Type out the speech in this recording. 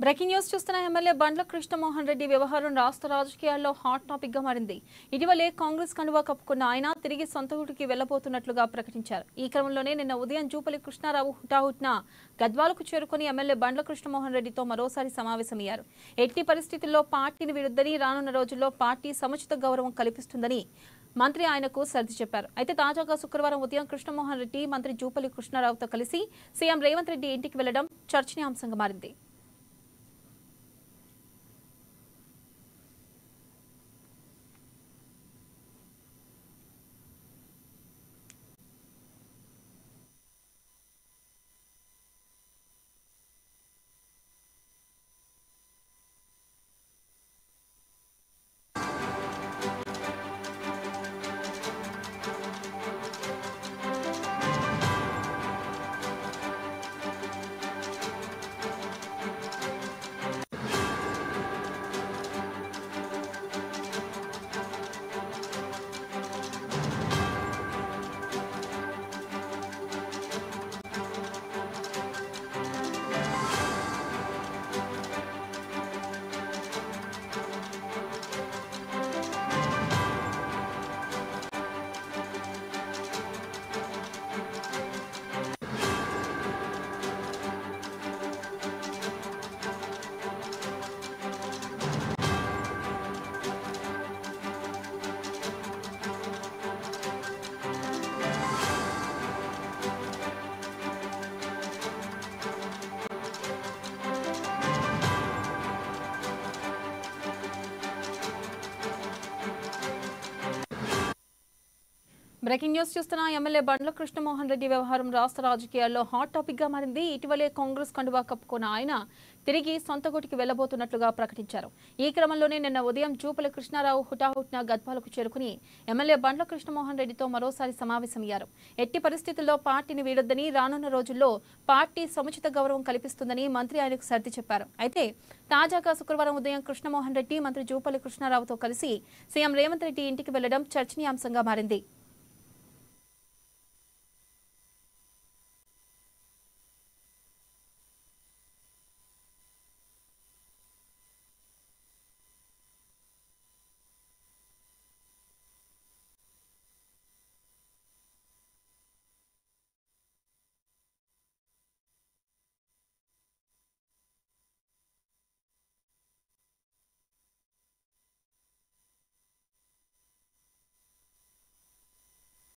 Breaking news చూస్తున్న MLA బండ్ల కృష్ణమోహన్ రెడ్డి వ్యవహారం రాష్ట్ర రాజకీయాల్లో హాట్ టాపిక్ గా మారింది. ఇటీవలే కాంగ్రెస్ కండువా కప్పుకున్న ఆయన తిరిగి సొంత ఊరికి వెళ్లబోతున్నట్లుగా ప్రకటించారు. ఈ క్రమంలోనే నిన్న ఉదయం జూపల్లి కృష్ణారావు హుటాహుటిన గద్వాలకు చేరుకుని ఎమ్మెల్యే బండ్ల కృష్ణమోహన్ రెడ్డితో మరోసారి సమావేశమయ్యారు. ఎట్టి పరిస్థితుల్లో పార్టీని వీడొద్దని, రానున్న రోజుల్లో పార్టీ సముచిత గౌరవం కల్పిస్తుందని మంత్రి ఆయనకు సర్ది చెప్పారు. అయితే తాజాగా శుక్రవారం ఉదయం కృష్ణమోహన్ రెడ్డి మంత్రి జూపల్లి కృష్ణారావుతో కలిసి సీఎం రేవంత్ రెడ్డి ఇంటికి వెళ్లడం చర్చనీయాంశంగా మారింది. బ్రేకింగ్ న్యూస్ చూస్తున్న ఎమ్మెల్యే బండ్ల కృష్ణమోహన్ రెడ్డి వ్యవహారం రాష్ట్ర రాజకీయాల్లో హాట్ టాపిక్ గా మారింది. ఇటీవలే కాంగ్రెస్ కండువా కప్పుకున్న ఆయన తిరిగి సొంత గూటికి వెళ్లబోతున్నట్లుగా ప్రకటించారు. ఈ క్రమంలోనే నిన్న ఉదయం జూపల్లి కృష్ణారావు హుటాహుటిన గద్వాలకు చేరుకుని ఎమ్మెల్యే బండ్ల కృష్ణమోహన్ రెడ్డితో మరోసారి సమావేశమయ్యారు. ఎట్టి పరిస్థితుల్లో పార్టీని వీడొద్దని, రానున్న రోజుల్లో పార్టీ సముచిత గౌరవం కల్పిస్తుందని మంత్రి ఆయనకు సర్ది చెప్పారు. అయితే తాజాగా శుక్రవారం ఉదయం కృష్ణమోహన్ రెడ్డి మంత్రి జూపల్లి కృష్ణారావుతో కలిసి సీఎం రేవంత్ రెడ్డి ఇంటికి వెళ్లడం చర్చనీయాంశంగా మారింది.